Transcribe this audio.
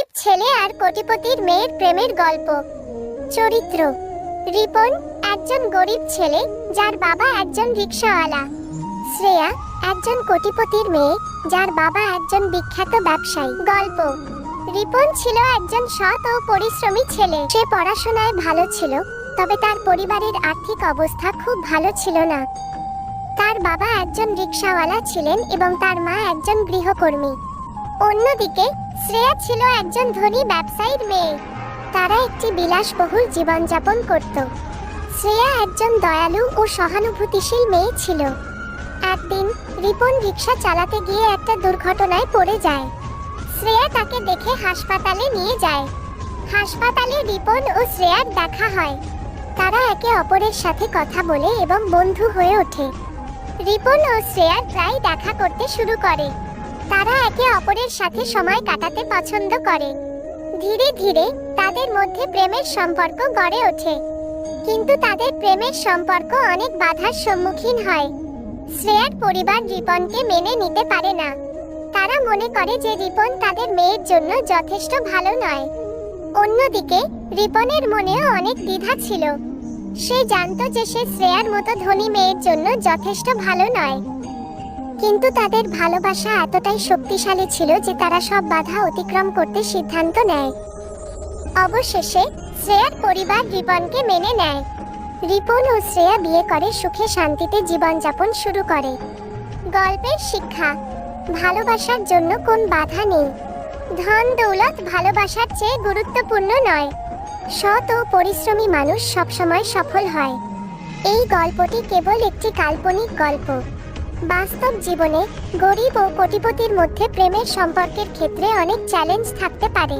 গরিব ছেলে আর কোটিপতির মেয়ের প্রেমের গল্প। চরিত্র: রিপন একজন গরিব ছেলে যার বাবা একজন রিকশাওয়ালা। শ্রেয়া একজন কোটিপতির মেয়ে যার বাবা একজন বিখ্যাত ব্যবসায়ী। গল্প: রিপন ছিল একজন সৎ ও পরিশ্রমী ছেলে। সে পড়াশোনায় ভালো ছিল, তবে তার পরিবারের আর্থিক অবস্থা খুব ভালো ছিল না। তার বাবা একজন রিকশাওয়ালা ছিলেন এবং তার মা একজন গৃহকর্মী। অন্যদিকে শ্রেয়া ছিল একজন ধনী ব্যবসায়ীর মেয়ে। তারা একটি বিলাসবহুল জীবনযাপন করত। শ্রেয়া একজন দয়ালু ও সহানুভূতিশীল মেয়ে ছিল। একদিন রিপন রিকশা চালাতে গিয়ে একটা দুর্ঘটনায় পড়ে যায়। শ্রেয়া তাকে দেখে হাসপাতালে নিয়ে যায়। হাসপাতালে রিপন ও শ্রেয়ার দেখা হয়। তারা একে অপরের সাথে কথা বলে এবং বন্ধু হয়ে ওঠে। রিপন ও শ্রেয়া প্রায় দেখা করতে শুরু করে। তারা একে অপরের সাথে সময় কাটাতে পছন্দ করে। ধীরে ধীরে তাদের মধ্যে প্রেমের সম্পর্ক গড়ে ওঠে। কিন্তু তাদের প্রেমের সম্পর্ক অনেক বাধার সম্মুখীন হয়। শ্রেয়ার পরিবার রিপনকে মেনে নিতে পারে না। তারা মনে করে যে রিপন তাদের মেয়ের জন্য যথেষ্ট ভালো নয়। অন্যদিকে রিপনের মনেও অনেক দ্বিধা ছিল। সে জানতো যে সে শ্রেয়ার মতো ধনী মেয়ের জন্য যথেষ্ট ভালো নয়। কিন্তু তাদের ভালোবাসা এতটাই শক্তিশালী ছিল যে তারা সব বাধা অতিক্রম করতে সিদ্ধান্ত নেয়। অবশেষে শ্রেয়ার পরিবার রিপনকে মেনে নেয়। রিপন ও শ্রেয়া বিয়ে করে সুখে শান্তিতে জীবনযাপন শুরু করে। গল্পের শিক্ষা: ভালোবাসার জন্য কোন বাধা নেই। ধন দৌলত ভালোবাসার চেয়ে গুরুত্বপূর্ণ নয়। সৎ ও পরিশ্রমী মানুষ সবসময় সফল হয়। এই গল্পটি কেবল একটি কাল্পনিক গল্প। বাস্তব জীবনে গরিব ও কোটিপতির মধ্যে প্রেমের সম্পর্কের ক্ষেত্রে অনেক চ্যালেঞ্জ থাকতে পারে।